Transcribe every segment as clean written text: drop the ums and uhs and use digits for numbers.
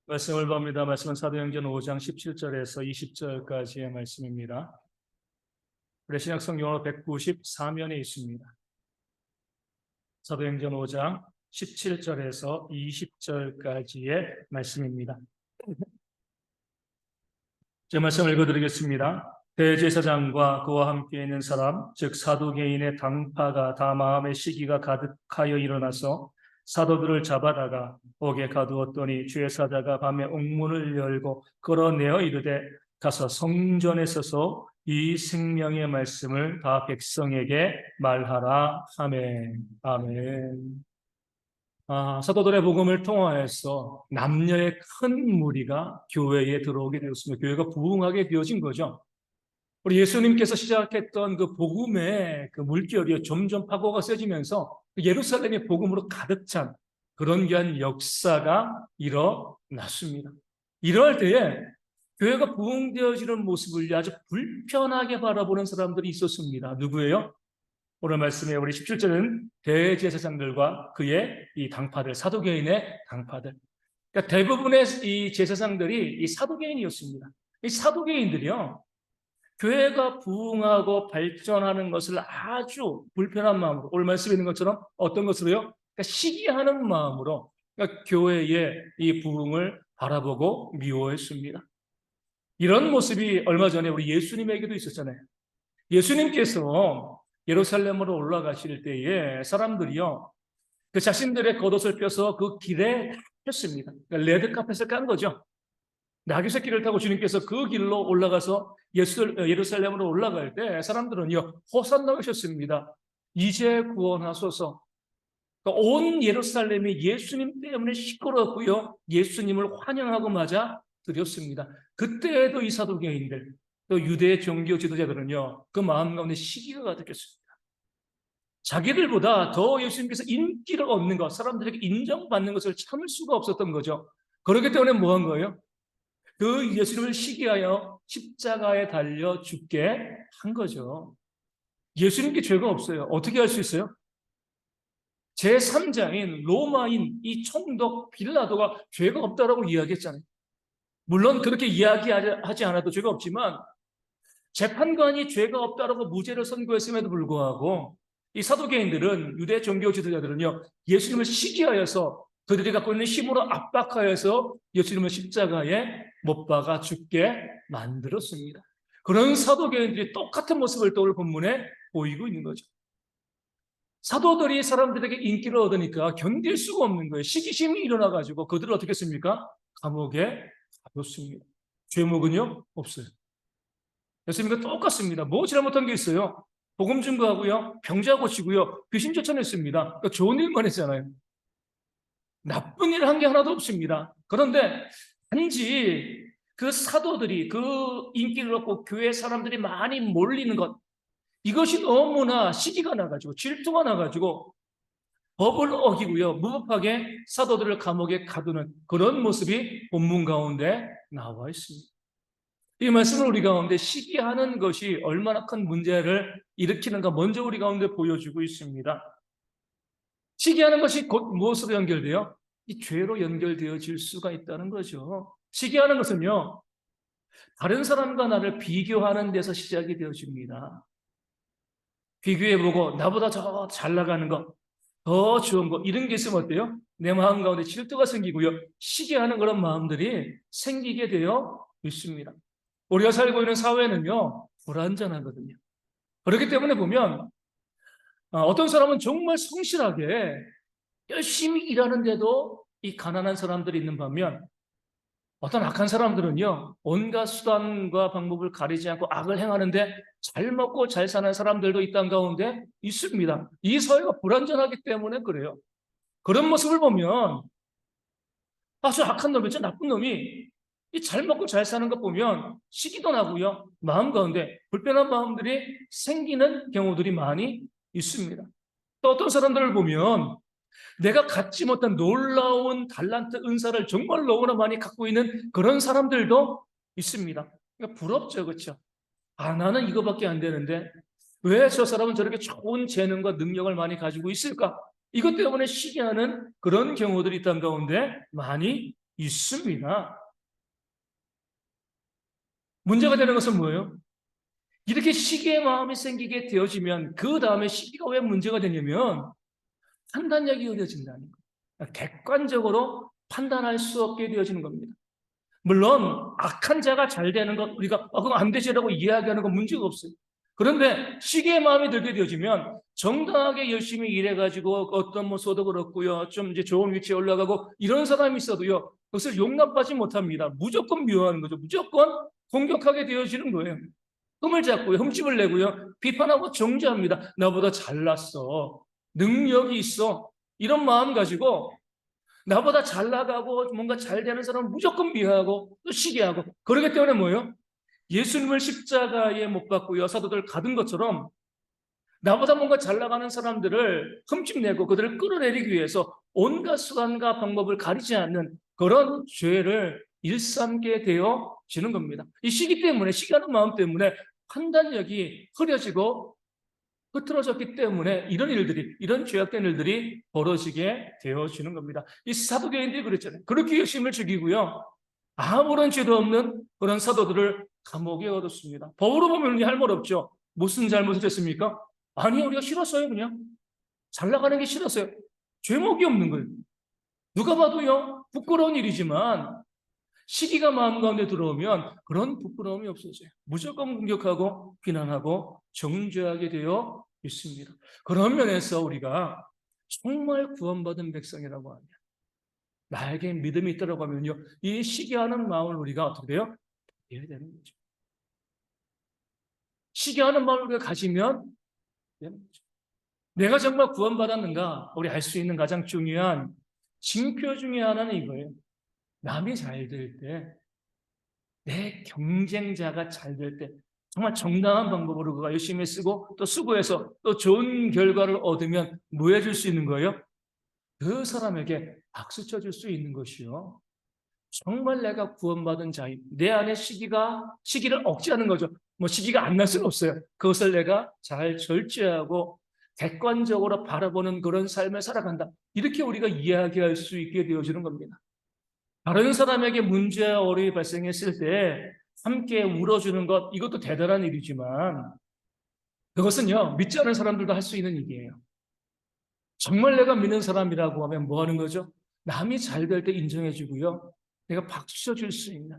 말씀을 봅니다. 말씀은 사도행전 5장 17절에서 20절까지의 말씀입니다. 우리 신약 성경으로 194면에 있습니다. 사도행전 5장 17절에서 20절까지의 말씀입니다. 제 말씀을 읽어드리겠습니다. 대제사장과 그와 함께 있는 사람, 즉 사두개인의 당파가 다 마음의 시기가 가득하여 일어나서 사도들을 잡아다가 옥에 가두었더니 주의 사자가 밤에 옥문을 열고 끌어내어 이르되 가서 성전에 서서 이 생명의 말씀을 다 백성에게 말하라. 아멘. 아멘. 사도들의 복음을 통하여서 남녀의 큰 무리가 교회에 들어오게 되었습니다. 교회가 부흥하게 되어진 거죠. 우리 예수님께서 시작했던 그 복음의 그 물결이 점점 파고가 세지면서 예루살렘의 복음으로 가득 찬 그런 귀한 역사가 일어났습니다. 이럴 때에 교회가 부흥되어지는 모습을 아주 불편하게 바라보는 사람들이 있었습니다. 누구예요? 오늘 말씀에 우리 17절은 대제사장들과 그의 이 당파들, 사두개인의 당파들. 그러니까 대부분의 이 제사장들이 이 사두개인이었습니다. 이 사두개인들이요, 교회가 부흥하고 발전하는 것을 아주 불편한 마음으로, 오늘 말씀에 있는 것처럼 어떤 것으로요? 그러니까 시기하는 마음으로 그러니까 교회의 이 부흥을 바라보고 미워했습니다. 이런 모습이 얼마 전에 우리 예수님에게도 있었잖아요. 예수님께서 예루살렘으로 올라가실 때에 사람들이요, 그 자신들의 겉옷을 펴서 그 길에 폈습니다. 그러니까 레드카펫을 깐 거죠. 나귀새끼를 타고 주님께서 그 길로 올라가서 예루살렘으로 올라갈 때 사람들은요, 호산나 하셨습니다. 이제 구원하소서. 그러니까 온 예루살렘이 예수님 때문에 시끄럽고요, 예수님을 환영하고 맞아 드렸습니다. 그때에도 이 사두개인들, 또 유대 종교 지도자들은요, 그 마음 가운데 시기가 가득했습니다. 자기들보다 더 예수님께서 인기를 얻는 것, 사람들에게 인정받는 것을 참을 수가 없었던 거죠. 그렇기 때문에 뭐 한 거예요? 그 예수님을 시기하여 십자가에 달려 죽게 한 거죠. 예수님께 죄가 없어요. 어떻게 할 수 있어요? 제3자인 로마인 이 총독 빌라도가 죄가 없다라고 이야기했잖아요. 물론 그렇게 이야기하지 않아도 죄가 없지만 재판관이 죄가 없다라고 무죄를 선고했음에도 불구하고 이 사두개인들은, 유대 종교 지도자들은요, 예수님을 시기하여서 그들이 갖고 있는 힘으로 압박하여서 예수님을 십자가에 못 박아 죽게 만들었습니다. 그런 사도개인들이 똑같은 모습을 또 오늘 본문에 보이고 있는 거죠. 사도들이 사람들에게 인기를 얻으니까 견딜 수가 없는 거예요. 시기심이 일어나가지고 그들을 어떻게 했습니까? 감옥에 가뒀습니다. 죄목은요? 없어요. 예수님과 똑같습니다. 뭐 잘못한 게 있어요? 복음 증거하고요, 병자 고치고요, 귀신 쫓아냈습니다. 그러니까 좋은 일만 했잖아요. 나쁜 일 한 게 하나도 없습니다. 그런데 단지 그 사도들이 그 인기를 얻고 교회 사람들이 많이 몰리는 것, 이것이 너무나 시기가 나가지고 질투가 나가지고 법을 어기고요, 무법하게 사도들을 감옥에 가두는 그런 모습이 본문 가운데 나와 있습니다. 이 말씀을 우리 가운데 시기하는 것이 얼마나 큰 문제를 일으키는가 먼저 우리 가운데 보여주고 있습니다. 시기하는 것이 곧 무엇으로 연결돼요? 이 죄로 연결되어질 수가 있다는 거죠. 시기하는 것은요, 다른 사람과 나를 비교하는 데서 시작이 되어집니다. 비교해보고 나보다 더 잘 나가는 것, 더 좋은 것, 이런 게 있으면 어때요? 내 마음 가운데 질투가 생기고요, 시기하는 그런 마음들이 생기게 되어 있습니다. 우리가 살고 있는 사회는요, 불완전하거든요. 그렇기 때문에 보면 어떤 사람은 정말 성실하게 열심히 일하는데도 이 가난한 사람들이 있는 반면, 어떤 악한 사람들은요, 온갖 수단과 방법을 가리지 않고 악을 행하는데 잘 먹고 잘 사는 사람들도 이 땅 가운데 있습니다. 이 사회가 불완전하기 때문에 그래요. 그런 모습을 보면 아주 악한 놈이죠. 나쁜 놈이 이 잘 먹고 잘 사는 것 보면 시기도 나고요, 마음 가운데 불편한 마음들이 생기는 경우들이 많이 있습니다. 또 어떤 사람들을 보면 내가 갖지 못한 놀라운 달란트, 은사를 정말 너무나 많이 갖고 있는 그런 사람들도 있습니다. 그러니까 부럽죠, 그렇죠? 나는 이거밖에 안 되는데 왜 저 사람은 저렇게 좋은 재능과 능력을 많이 가지고 있을까? 이것 때문에 시기하는 그런 경우들이 있던 가운데 많이 있습니다. 문제가 되는 것은 뭐예요? 이렇게 시기의 마음이 생기게 되어지면 그 다음에 시기가 왜 문제가 되냐면 판단력이 흐려진다는 거예요. 객관적으로 판단할 수 없게 되어지는 겁니다. 물론 악한 자가 잘 되는 것 우리가 그건 안 되지라고 이야기하는 건 문제가 없어요. 그런데 시기의 마음이 들게 되어지면 정당하게 열심히 일해가지고 어떤 뭐 소득을 얻고요, 좀 이제 좋은 위치에 올라가고 이런 사람이 있어도요, 그것을 용납하지 못합니다. 무조건 미워하는 거죠. 무조건 공격하게 되어지는 거예요. 흠을 잡고요, 흠집을 내고요, 비판하고 정죄합니다. 나보다 잘났어, 능력이 있어, 이런 마음 가지고 나보다 잘 나가고 뭔가 잘 되는 사람은 무조건 미워하고 또 시기하고, 그러기 때문에 뭐예요? 예수님을 십자가에 못 박고요, 사도들 가둔 것처럼 나보다 뭔가 잘 나가는 사람들을 흠집내고 그들을 끌어내리기 위해서 온갖 수단과 방법을 가리지 않는 그런 죄를 일삼게 되어지는 겁니다. 이 시기 때문에, 시기하는 마음 때문에 판단력이 흐려지고 흐트러졌기 때문에 이런 일들이, 이런 죄악된 일들이 벌어지게 되어지는 겁니다. 이 사도교인들이 그랬잖아요. 그렇게 열심을 죽이고요, 아무런 죄도 없는 그런 사도들을 감옥에 얻었습니다. 법으로 보면 할 말 없죠. 무슨 잘못을 했습니까? 아니요, 우리가 싫었어요. 그냥 잘 나가는 게 싫었어요. 죄목이 없는 거예요. 누가 봐도요, 부끄러운 일이지만 시기가 마음 가운데 들어오면 그런 부끄러움이 없어져요. 무조건 공격하고 비난하고 정죄하게 되어 있습니다. 그런 면에서 우리가 정말 구원받은 백성이라고 하면, 나에게 믿음이 있다고 하면요, 이 시기하는 마음을 우리가 어떻게 돼요? 해야 되는 거죠. 시기하는 마음을 우리가 가지면 되는 거죠. 내가 정말 구원받았는가? 우리 알 수 있는 가장 중요한 징표 중에 하나는 이거예요. 남이 잘 될 때, 내 경쟁자가 잘 될 때, 정말 정당한 방법으로 그가 열심히 쓰고 또 수고해서 또 좋은 결과를 얻으면 뭐 해줄 수 있는 거예요? 그 사람에게 박수 쳐줄 수 있는 것이요, 정말 내가 구원받은 자인, 내 안에 시기를 억제하는 거죠. 뭐 시기가 안 날 수는 없어요. 그것을 내가 잘 절제하고 객관적으로 바라보는 그런 삶을 살아간다, 이렇게 우리가 이야기할 수 있게 되어지는 겁니다. 다른 사람에게 문제와 어려움이 발생했을 때 함께 울어주는 것, 이것도 대단한 일이지만 그것은요, 믿지 않은 사람들도 할 수 있는 일이에요. 정말 내가 믿는 사람이라고 하면 뭐 하는 거죠? 남이 잘 될 때 인정해주고요, 내가 박수 쳐줄 수 있는,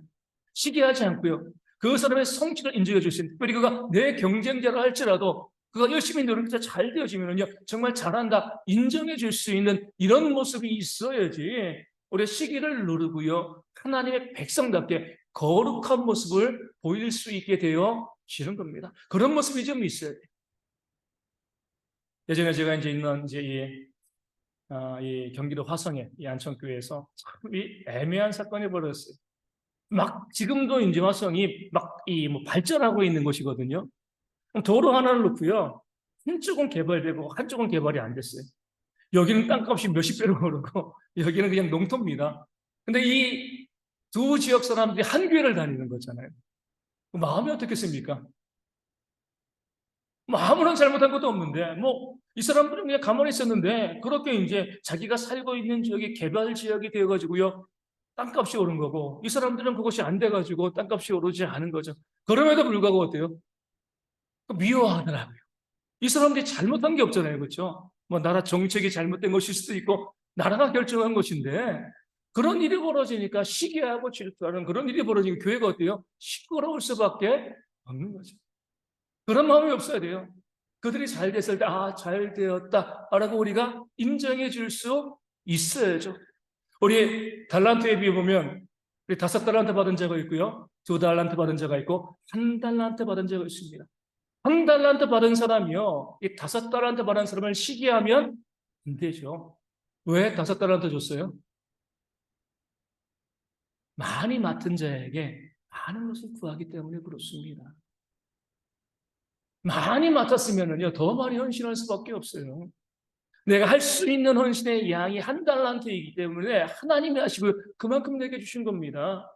시기하지 않고요, 그 사람의 성취를 인정해 줄 수 있는, 특별히 그가 내 경쟁자라 할지라도 그가 열심히 노력해서 잘 되어지면요, 정말 잘한다 인정해 줄 수 있는 이런 모습이 있어야지 우리 시기를 누르고요, 하나님의 백성답게 거룩한 모습을 보일 수 있게 되어지는 겁니다. 그런 모습이 좀 있어야 돼요. 예전에 제가 이제 있는 이 경기도 화성의 이 안천교회에서 참 이 애매한 사건이 벌어졌어요. 막 지금도 이제 화성이 막 뭐 발전하고 있는 곳이거든요. 도로 하나를 놓고요, 한쪽은 개발되고 한쪽은 개발이 안 됐어요. 여기는 땅값이 몇십 배로 오르고 여기는 그냥 농토입니다. 근데 이 두 지역 사람들이 한 교회를 다니는 거잖아요. 마음이 어떻겠습니까? 뭐 아무런 잘못한 것도 없는데 뭐 이 사람들은 그냥 가만히 있었는데 그렇게 이제 자기가 살고 있는 지역이 개발 지역이 되어가지고요, 땅값이 오른 거고, 이 사람들은 그것이 안 돼가지고 땅값이 오르지 않은 거죠. 그럼에도 불구하고 어때요? 미워하더라고요. 이 사람들이 잘못한 게 없잖아요. 그렇죠? 뭐 나라 정책이 잘못된 것일 수도 있고 나라가 결정한 것인데, 그런 일이 벌어지니까 시기하고 질투하는 그런 일이 벌어지니까 교회가 어때요? 시끄러울 수밖에 없는 거죠. 그런 마음이 없어야 돼요. 그들이 잘 됐을 때, 잘 되었다라고 우리가 인정해 줄 수 있어야죠. 우리 달란트에 비해 보면 우리 5달란트 받은 자가 있고요, 2달란트 받은 자가 있고 1달란트 받은 자가 있습니다. 1달란트 받은 사람이요, 이 5달란트 받은 사람을 시기하면 안 되죠. 왜 5달란트 줬어요? 많이 맡은 자에게 많은 것을 구하기 때문에 그렇습니다. 많이 맡았으면은요, 더 많이 헌신할 수밖에 없어요. 내가 할 수 있는 헌신의 양이 1달란트이기 때문에 하나님이 하시고 그만큼 내게 주신 겁니다.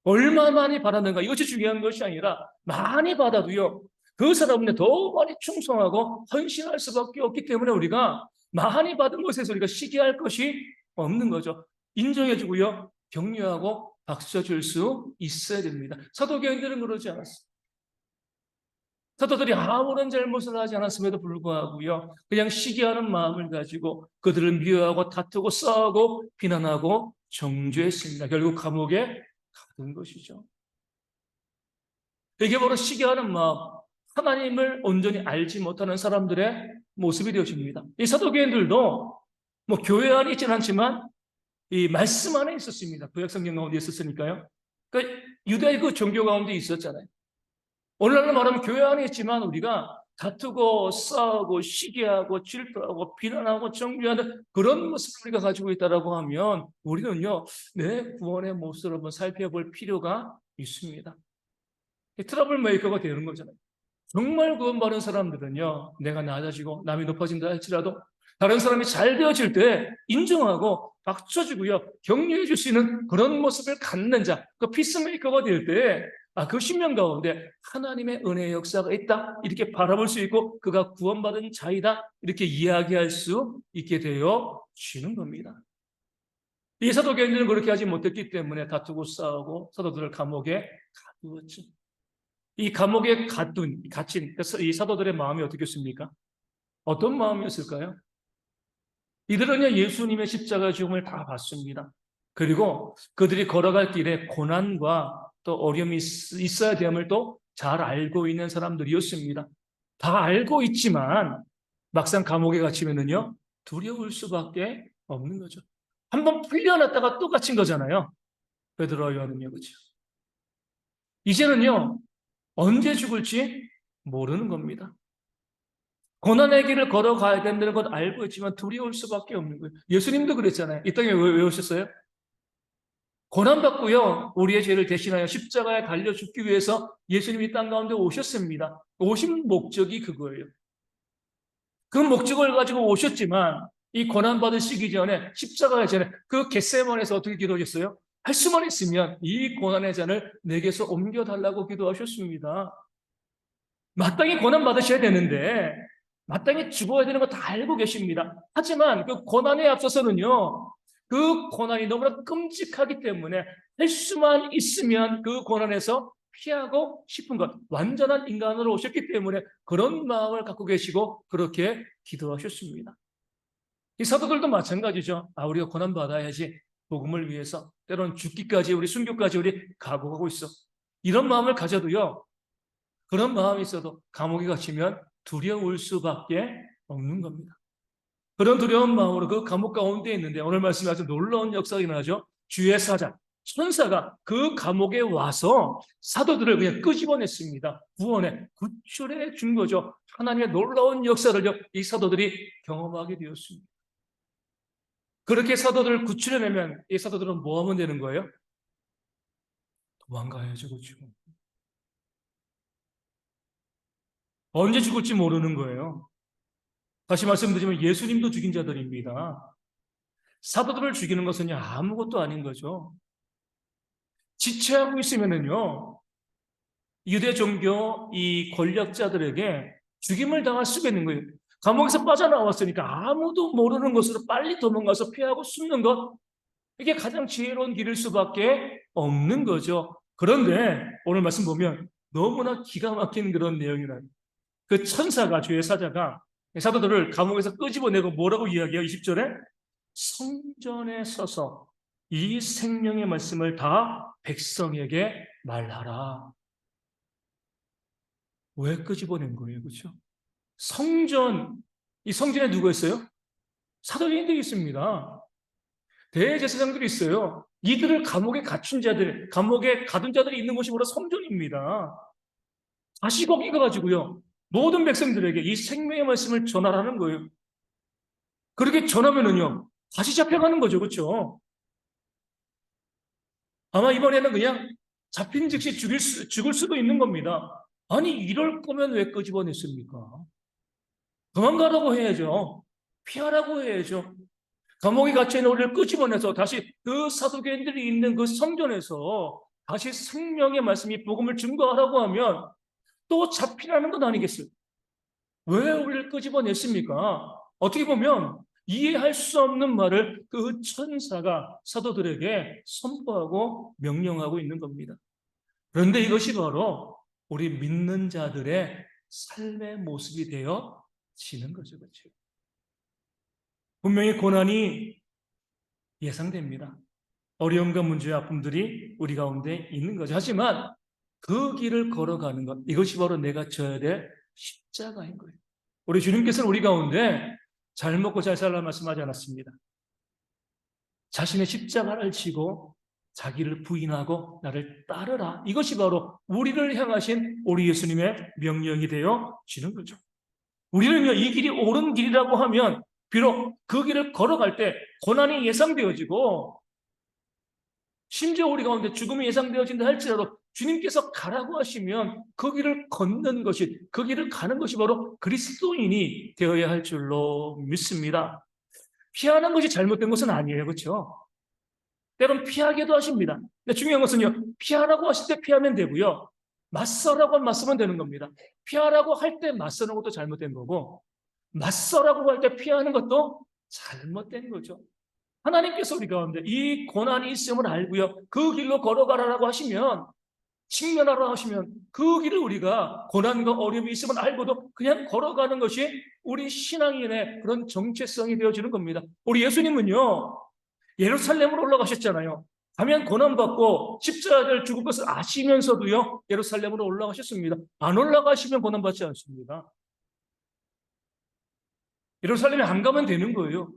얼마 많이 받았는가, 이것이 중요한 것이 아니라 많이 받아도요, 그 사람은 더 많이 충성하고 헌신할 수밖에 없기 때문에 우리가 많이 받은 것에서 우리가 시기할 것이 없는 거죠. 인정해주고요, 격려하고 박수쳐 줄 수 있어야 됩니다. 사도교인들은 그러지 않았어요. 사도들이 아무런 잘못을 하지 않았음에도 불구하고요, 그냥 시기하는 마음을 가지고 그들을 미워하고 다투고 싸우고 비난하고 정죄했습니다. 결국 감옥에 가둔 것이죠. 이게 바로 시기하는 마음, 하나님을 온전히 알지 못하는 사람들의 모습이 되어집니다. 이 사도교인들도 뭐 교회 안에 있지는 않지만 이 말씀 안에 있었습니다. 구약 성경 가운데 있었으니까요. 그러니까 유대의 그 종교 가운데 있었잖아요. 오늘날로 말하면 교회 안에 있지만 우리가 다투고 싸우고 시기하고 질투하고 비난하고 정죄하는 그런 모습을 우리가 가지고 있다고 하면 우리는요, 내 구원의 모습을 한번 살펴볼 필요가 있습니다. 트러블 메이커가 되는 거잖아요. 정말 구원받은 사람들은요, 내가 낮아지고 남이 높아진다 할지라도 다른 사람이 잘 되어질 때 인정하고 박수쳐주고요, 격려해 줄 수 있는 그런 모습을 갖는 자, 그 피스메이커가 될 때, 그 신명 가운데 하나님의 은혜의 역사가 있다, 이렇게 바라볼 수 있고, 그가 구원받은 자이다, 이렇게 이야기할 수 있게 되어지는 겁니다. 이 사도교인들은 그렇게 하지 못했기 때문에 다투고 싸우고 사도들을 감옥에 가두었죠. 이 감옥에 갇힌 이 사도들의 마음이 어떻겠습니까? 어떤 마음이었을까요? 이들은요, 예수님의 십자가 죽음을 다 봤습니다. 그리고 그들이 걸어갈 길에 고난과 또 어려움이 있어야 됨을 또 잘 알고 있는 사람들이었습니다. 다 알고 있지만 막상 감옥에 갇히면은요, 두려울 수밖에 없는 거죠. 한번 풀려났다가 또 갇힌 거잖아요. 베드로와 요한은요, 그렇죠? 이제는요, 언제 죽을지 모르는 겁니다. 고난의 길을 걸어가야 된다는 것 알고 있지만 두려울 수밖에 없는 거예요. 예수님도 그랬잖아요. 이 땅에 왜 오셨어요? 고난받고요, 우리의 죄를 대신하여 십자가에 달려 죽기 위해서 예수님이 땅 가운데 오셨습니다. 오신 목적이 그거예요. 그 목적을 가지고 오셨지만 이 고난받으시기 전에, 십자가의 전에 그 겟세마네에서 어떻게 기도하셨어요? 할 수만 있으면 이 고난의 잔을 내게서 옮겨달라고 기도하셨습니다. 마땅히 고난받으셔야 되는데 마땅히 죽어야 되는 거 다 알고 계십니다. 하지만 그 고난에 앞서서는요, 그 고난이 너무나 끔찍하기 때문에 할 수만 있으면 그 고난에서 피하고 싶은 것, 완전한 인간으로 오셨기 때문에 그런 마음을 갖고 계시고 그렇게 기도하셨습니다. 이 사도들도 마찬가지죠. 우리가 고난 받아야지, 복음을 위해서 때로는 죽기까지, 우리 순교까지 우리 각오하고 있어, 이런 마음을 가져도요, 그런 마음이 있어도 감옥에 갇히면 두려울 수밖에 없는 겁니다. 그런 두려운 마음으로 그 감옥 가운데 있는데 오늘 말씀에 아주 놀라운 역사가 일어나죠. 주의 사자, 천사가 그 감옥에 와서 사도들을 그냥 끄집어냈습니다. 구원해, 구출해 준 거죠. 하나님의 놀라운 역사를 이 사도들이 경험하게 되었습니다. 그렇게 사도들을 구출해내면 이 사도들은 뭐 하면 되는 거예요? 도망가야죠, 그렇죠. 언제 죽을지 모르는 거예요. 다시 말씀드리면 예수님도 죽인 자들입니다. 사도들을 죽이는 것은 아무것도 아닌 거죠. 지체하고 있으면은요, 유대 종교 이 권력자들에게 죽임을 당할 수가 있는 거예요. 감옥에서 빠져나왔으니까 아무도 모르는 곳으로 빨리 도망가서 피하고 숨는 것, 이게 가장 지혜로운 길일 수밖에 없는 거죠. 그런데 오늘 말씀 보면 너무나 기가 막힌 그런 내용이라요. 그 천사가, 주의 사자가 사도들을 감옥에서 끄집어내고 뭐라고 이야기해요? 20절에 성전에 서서 이 생명의 말씀을 다 백성에게 말하라. 왜 끄집어낸 거예요? 그렇죠? 성전, 이 성전에 누가 있어요? 사도인들이 있습니다. 대제사장들이 있어요. 이들을 감옥에 갇힌 자들, 감옥에 가둔 자들이 있는 곳이 바로 성전입니다. 다시 거기 가가지고요, 모든 백성들에게 이 생명의 말씀을 전하라는 거예요. 그렇게 전하면은요, 다시 잡혀가는 거죠. 그렇죠? 아마 이번에는 그냥 잡힌 즉시 죽을 수도 있는 겁니다. 아니, 이럴 거면 왜 끄집어냈습니까? 도망가라고 해야죠. 피하라고 해야죠. 감옥에 갇혀있는 우리를 끄집어내서 다시 그 사도교인들이 있는 그 성전에서 다시 생명의 말씀이 복음을 증거하라고 하면 또 잡히라는 건 아니겠어요? 왜 우리를 끄집어냈습니까? 어떻게 보면 이해할 수 없는 말을 그 천사가 사도들에게 선포하고 명령하고 있는 겁니다. 그런데 이것이 바로 우리 믿는 자들의 삶의 모습이 되어지는 거죠. 그렇죠? 분명히 고난이 예상됩니다. 어려움과 문제와 아픔들이 우리 가운데 있는 거죠. 하지만 그 길을 걸어가는 것, 이것이 바로 내가 져야 될 십자가인 거예요. 우리 주님께서는 우리 가운데 잘 먹고 잘 살라 말씀하지 않았습니다. 자신의 십자가를 지고 자기를 부인하고 나를 따르라. 이것이 바로 우리를 향하신 우리 예수님의 명령이 되어지는 거죠. 우리는요, 이 길이 옳은 길이라고 하면 비록 그 길을 걸어갈 때 고난이 예상되어지고 심지어 우리 가운데 죽음이 예상되어진다 할지라도 주님께서 가라고 하시면 그 길을 걷는 것이, 그 길을 가는 것이 바로 그리스도인이 되어야 할 줄로 믿습니다. 피하는 것이 잘못된 것은 아니에요. 그렇죠? 때론 피하게도 하십니다. 근데 중요한 것은요, 피하라고 하실 때 피하면 되고요, 맞서라고 하면 맞서면 되는 겁니다. 피하라고 할 때 맞서는 것도 잘못된 거고, 맞서라고 할 때 피하는 것도 잘못된 거죠. 하나님께서 우리 가운데 이 고난이 있음을 알고요, 그 길로 걸어가라고 하시면, 직면하라 하시면 그 길을 우리가 고난과 어려움이 있음을 알고도 그냥 걸어가는 것이 우리 신앙인의 그런 정체성이 되어지는 겁니다. 우리 예수님은요, 예루살렘으로 올라가셨잖아요. 가면 고난받고 십자가를 죽을 것을 아시면서도요, 예루살렘으로 올라가셨습니다. 안 올라가시면 고난받지 않습니다. 예루살렘에 안 가면 되는 거예요.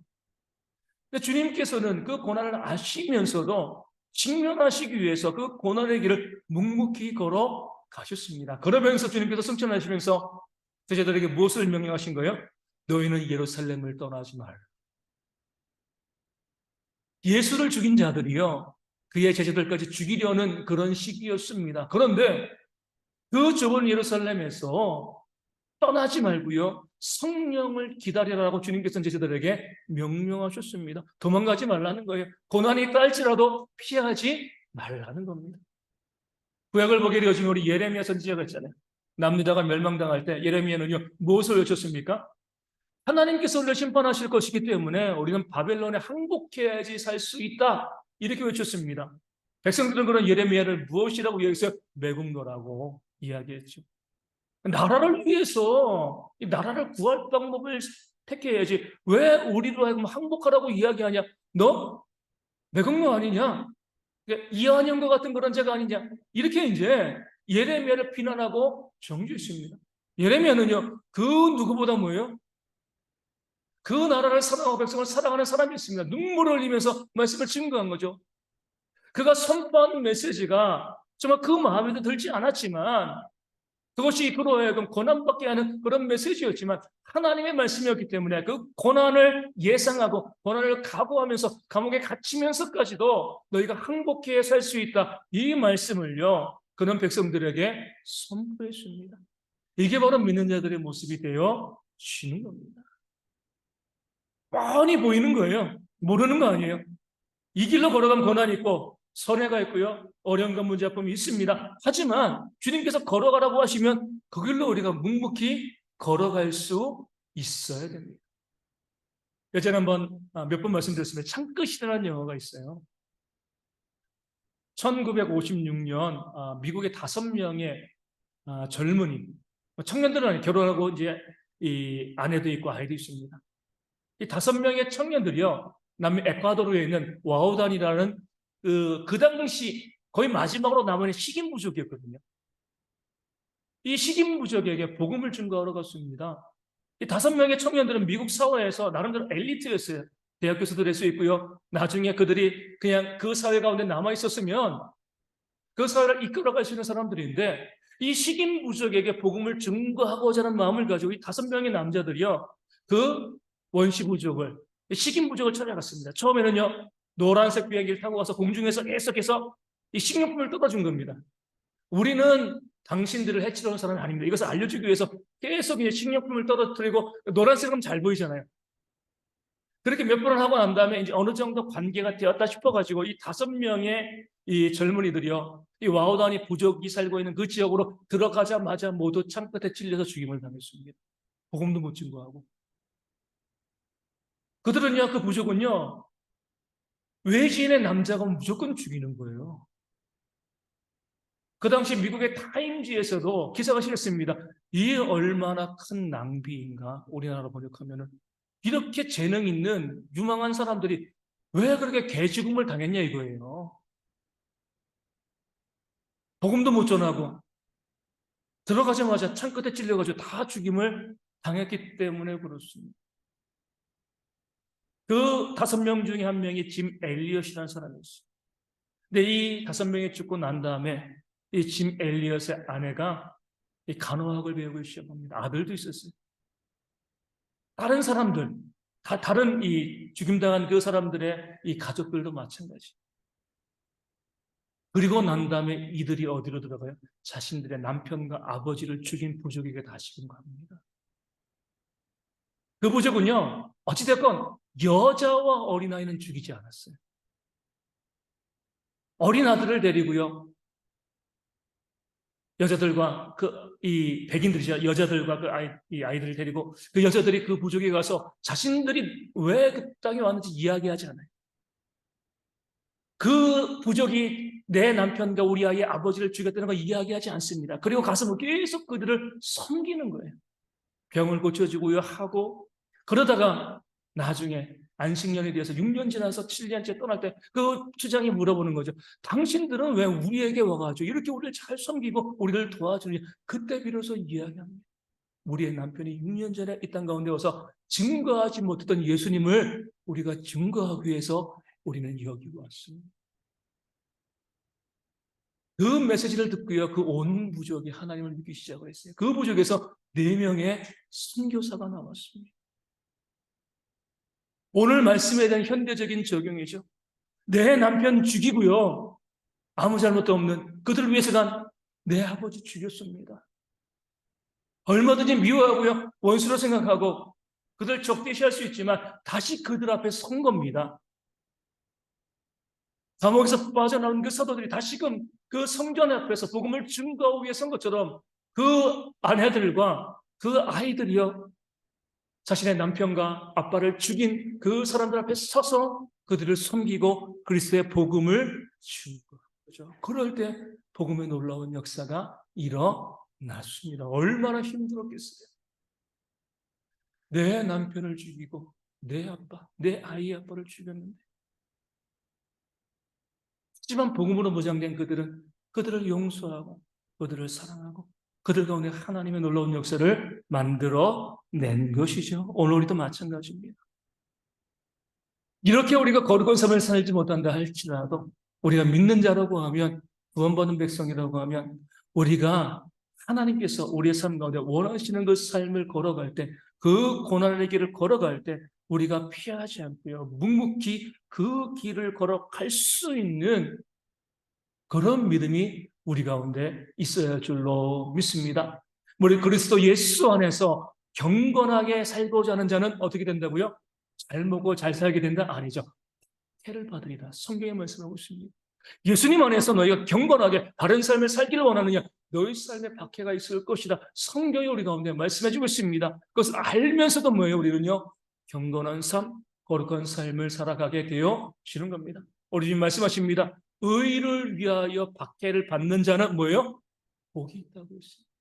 근데 주님께서는 그 고난을 아시면서도 직면하시기 위해서 그 고난의 길을 묵묵히 걸어 가셨습니다. 그러면서 주님께서 승천하시면서 제자들에게 무엇을 명령하신 거예요? 너희는 예루살렘을 떠나지 말라. 예수를 죽인 자들이요, 그의 제자들까지 죽이려는 그런 시기였습니다. 그런데 그 좁은 예루살렘에서 떠나지 말고요, 성령을 기다리라고 주님께서는 제자들에게 명령하셨습니다. 도망가지 말라는 거예요. 고난이 있다 할지라도 피하지 말라는 겁니다. 구약을 보게 되어지면 우리 예레미야 선지자가 있잖아요. 남유다가 멸망당할 때 예레미야는요, 무엇을 외쳤습니까? 하나님께서 우리를 심판하실 것이기 때문에 우리는 바벨론에 항복해야지 살 수 있다, 이렇게 외쳤습니다. 백성들은 그런 예레미야를 무엇이라고 얘기했어요? 매국노라고 이야기했죠. 나라를 위해서 이 나라를 구할 방법을 택해야지 왜 우리로 하여금 항복하라고 이야기하냐? 너 매국노 아니냐? 이한영과 같은 그런 죄가 아니냐? 이렇게 이제 예레미야를 비난하고 정죄했습니다. 예레미야는요, 그 누구보다 뭐예요? 그 나라를 사랑하고 백성을 사랑하는 사람이었습니다. 눈물을 흘리면서 말씀을 증거한 거죠. 그가 선포한 메시지가 정말 그 마음에도 들지 않았지만, 그것이 그로 하여금 고난받게 하는 그런 메시지였지만 하나님의 말씀이었기 때문에 그 고난을 예상하고 고난을 각오하면서 감옥에 갇히면서까지도 너희가 항복해 살 수 있다, 이 말씀을요, 그런 백성들에게 선포했습니다. 이게 바로 믿는 자들의 모습이 되어지는 겁니다. 뻔히 보이는 거예요. 모르는 거 아니에요. 이 길로 걸어가면 고난이 있고 선해가 있고요, 어려움과 문제 아픔이 있습니다. 하지만 주님께서 걸어가라고 하시면 그 길로 우리가 묵묵히 걸어갈 수 있어야 됩니다. 예전에 한번 몇 번 말씀드렸습니다. 창끝이라는 영화가 있어요. 1956년 미국의 5명의 젊은이, 청년들은 아니에요. 결혼하고 이제 이 아내도 있고 아이도 있습니다. 이 5명의 청년들이요, 남미 에콰도르에 있는 와우단이라는 그 당시 거의 마지막으로 남은 식인 부족이었거든요. 이 식인 부족에게 복음을 증거하러 갔습니다. 이 5명의 청년들은 미국 사회에서 나름대로 엘리트였어요. 대학 교수도 될 수 있고요, 나중에 그들이 그냥 그 사회 가운데 남아 있었으면 그 사회를 이끌어갈 수 있는 사람들인데, 이 식인 부족에게 복음을 증거하고자 하는 마음을 가지고 이 5명의 남자들이요, 그 원시 부족을, 식인 부족을 찾아갔습니다. 처음에는요, 노란색 비행기를 타고 가서 공중에서 계속해서 이 식료품을 떠다준 겁니다. 우리는 당신들을 해치러 온 사람이 아닙니다. 이것을 알려주기 위해서 계속 이제 식료품을 떨어뜨리고, 노란색은 잘 보이잖아요. 그렇게 몇 번을 하고 난 다음에 이제 어느 정도 관계가 되었다 싶어가지고 이 5명의 이 젊은이들이요, 이 와우단이 부족이 살고 있는 그 지역으로 들어가자마자 모두 창끝에 찔려서 죽임을 당했습니다. 복음도 못 증거하고. 그들은요, 그 부족은요, 외지인의 남자가 무조건 죽이는 거예요. 그 당시 미국의 타임지에서도 기사가 실렸습니다. 이 얼마나 큰 낭비인가, 우리나라로 번역하면은. 이렇게 재능 있는 유망한 사람들이 왜 그렇게 개죽음을 당했냐 이거예요. 복음도 못 전하고 들어가자마자 창끝에 찔려가지고 다 죽임을 당했기 때문에 그렇습니다. 그 5명 중에 한 명이 짐 엘리엇이라는 사람이었어요. 근데 이 5명이 죽고 난 다음에 이 짐 엘리엇의 아내가 이 간호학을 배우기 시작합니다. 아들도 있었어요. 다른 사람들, 다른 이 죽임당한 그 사람들의 이 가족들도 마찬가지. 그리고 난 다음에 이들이 어디로 들어가요? 자신들의 남편과 아버지를 죽인 부족에게 다시금 갑니다. 그 부족은요, 어찌됐건 여자와 어린아이는 죽이지 않았어요. 어린아들을 데리고요, 여자들과 이 백인들이죠. 여자들과 이 아이들을 데리고 그 여자들이 그 부족에 가서 자신들이 왜 그 땅에 왔는지 이야기하지 않아요. 그 부족이 내 남편과 우리 아이의 아버지를 죽였다는 걸 이야기하지 않습니다. 그리고 가서 뭐 계속 그들을 섬기는 거예요. 병을 고쳐주고요 하고 그러다가 나중에 안식년에 대해서 6년 지나서 7년째 떠날 때 그 추장이 물어보는 거죠. 당신들은 왜 우리에게 와가지고 이렇게 우리를 잘 섬기고 우리를 도와주느냐. 그때 비로소 이야기합니다. 우리의 남편이 6년 전에 이 땅 가운데 와서 증거하지 못했던 예수님을 우리가 증거하기 위해서 우리는 여기고 왔습니다. 그 메시지를 듣고요, 그 온 부족이 하나님을 믿기 시작을 했어요. 그 부족에서 4명의 선교사가 나왔습니다. 오늘 말씀에 대한 현대적인 적용이죠. 내 남편 죽이고요, 아무 잘못도 없는 그들을 위해서 난 내 아버지 죽였습니다. 얼마든지 미워하고요, 원수로 생각하고 그들 적대시할 수 있지만 다시 그들 앞에 선 겁니다. 감옥에서 빠져나온 그 사도들이 다시금 그 성전 앞에서 복음을 증거하기 위해 선 것처럼 그 아내들과 그 아이들이요, 자신의 남편과 아빠를 죽인 그 사람들 앞에 서서 그들을 섬기고 그리스도의 복음을 증거하죠. 그럴 때 복음의 놀라운 역사가 일어났습니다. 얼마나 힘들었겠어요. 내 남편을 죽이고 내 아빠, 내 아이의 아빠를 죽였는데, 하지만 복음으로 무장된 그들은 그들을 용서하고 그들을 사랑하고 그들 가운데 하나님의 놀라운 역사를 만들어낸 것이죠. 오늘 우리도 마찬가지입니다. 이렇게 우리가 거룩한 삶을 살지 못한다 할지라도 우리가 믿는 자라고 하면, 구원받은 백성이라고 하면, 우리가 하나님께서 우리의 삶 가운데 원하시는 그 삶을 걸어갈 때, 그 고난의 길을 걸어갈 때 우리가 피하지 않고요, 묵묵히 그 길을 걸어갈 수 있는 그런 믿음이 우리 가운데 있어야 할 줄로 믿습니다. 우리 그리스도 예수 안에서 경건하게 살고자 하는 자는 어떻게 된다고요? 잘 먹고 잘 살게 된다? 아니죠. 해를 받으리라. 성경에 말씀하고 있습니다. 예수님 안에서 너희가 경건하게 바른 삶을 살기를 원하느냐? 너희 삶에 박해가 있을 것이다. 성경이 우리 가운데 말씀해주고 있습니다. 그것을 알면서도 뭐예요? 우리는요, 경건한 삶, 거룩한 삶을 살아가게 되어지는 겁니다. 우리 주님 말씀하십니다. 의를 위하여 박해를 받는 자는 뭐예요? 복이 있다고 했습니다.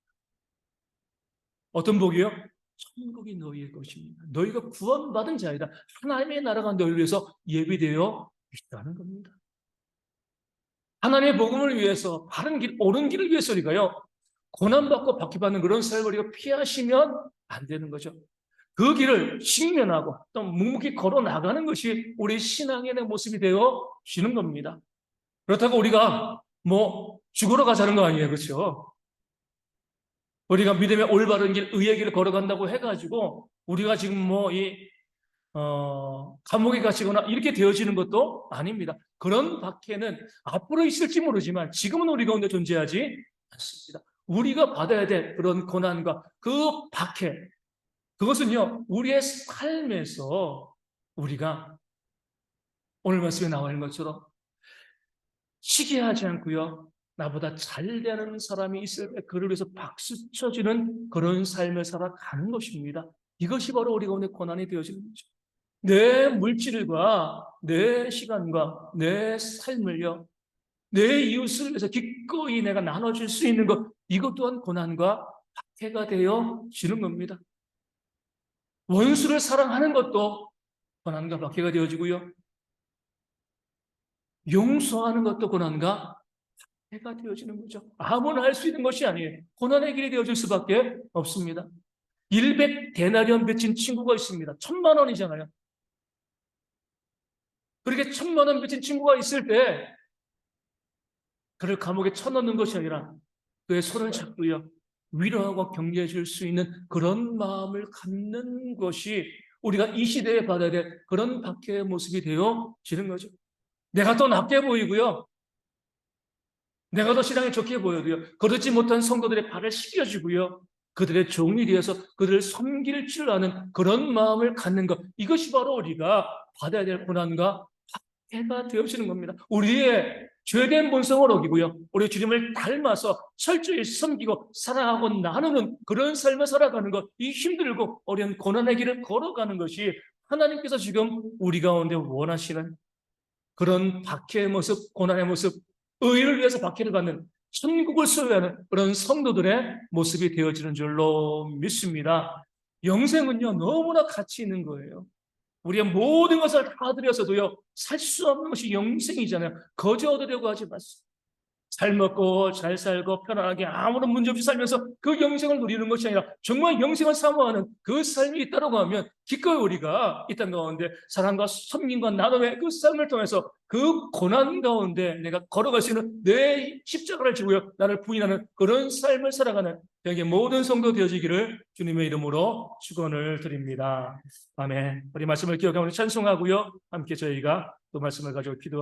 어떤 복이요? 천국이 너희의 것입니다. 너희가 구원받은 자이다. 하나님의 나라가 너희를 위해서 예비되어 있다는 겁니다. 하나님의 복음을 위해서, 바른 길, 옳은 길을 위해서 우리가요, 고난받고 박해받는 그런 삶을 우리가 피하시면 안 되는 거죠. 그 길을 직면하고 또 묵묵히 걸어 나가는 것이 우리 신앙의 모습이 되어지는 겁니다. 그렇다고 우리가 뭐 죽으러 가자는 거 아니에요, 그렇죠? 우리가 믿음의 올바른 길, 의의 길을 걸어간다고 해가지고 우리가 지금 뭐 감옥에 갇히거나 이렇게 되어지는 것도 아닙니다. 그런 박해는 앞으로 있을지 모르지만 지금은 우리 가운데 존재하지 않습니다. 우리가 받아야 될 그런 고난과 그 박해, 그것은요, 우리의 삶에서 우리가 오늘 말씀에 나와 있는 것처럼 시기하지 않고요, 나보다 잘 되는 사람이 있을 때 그를 위해서 박수 쳐주는 그런 삶을 살아가는 것입니다. 이것이 바로 우리 가운데 고난이 되어지는 거죠. 내 물질과 내 시간과 내 삶을요, 내 이웃을 위해서 기꺼이 내가 나눠줄 수 있는 것, 이것 또한 고난과 박해가 되어지는 겁니다. 원수를 사랑하는 것도 고난과 박해가 되어지고요, 용서하는 것도 고난과 박해가 되어지는 거죠. 아무나 할 수 있는 것이 아니에요. 고난의 길이 되어질 수밖에 없습니다. 100데나리온 빚진 친구가 있습니다. 1,000,000원이잖아요. 그렇게 1,000,000원 빚진 친구가 있을 때 그를 감옥에 쳐넣는 것이 아니라 그의 손을 잡고요, 위로하고 격려해 줄 수 있는 그런 마음을 갖는 것이 우리가 이 시대에 받아야 될 그런 박해의 모습이 되어지는 거죠. 내가 더 낫게 보이고요, 내가 더 시장에 좋게 보여도요, 그렇지 못한 성도들의 발을 씻겨주고요, 그들의 종이 되어서 그들을 섬길 줄 아는 그런 마음을 갖는 것, 이것이 바로 우리가 받아야 될 고난과 박해가 되어지는 겁니다. 우리의 죄된 본성을 어기고요, 우리 주님을 닮아서 철저히 섬기고 사랑하고 나누는 그런 삶을 살아가는 것, 이 힘들고 어려운 고난의 길을 걸어가는 것이 하나님께서 지금 우리 가운데 원하시는 그런 박해의 모습, 고난의 모습, 의를 위해서 박해를 받는, 천국을 소유하는 그런 성도들의 모습이 되어지는 줄로 믿습니다. 영생은요, 너무나 가치 있는 거예요. 우리의 모든 것을 다 드려서도요, 살 수 없는 것이 영생이잖아요. 거저 얻으려고 하지 마세요. 잘 먹고 잘 살고 편안하게 아무런 문제 없이 살면서 그 영생을 누리는 것이 아니라 정말 영생을 사모하는 그 삶이 있다고 하면 기꺼이 우리가 이 땅 가운데 사랑과 섬김과 나눔의 그 삶을 통해서 그 고난 가운데 내가 걸어갈 수 있는 내 십자가를 지고요, 나를 부인하는 그런 삶을 살아가는 저에게 모든 성도 되어지기를 주님의 이름으로 축원을 드립니다. 아멘. 우리 말씀을 기억하며 찬송하고요, 함께 저희가 또 말씀을 가지고 기도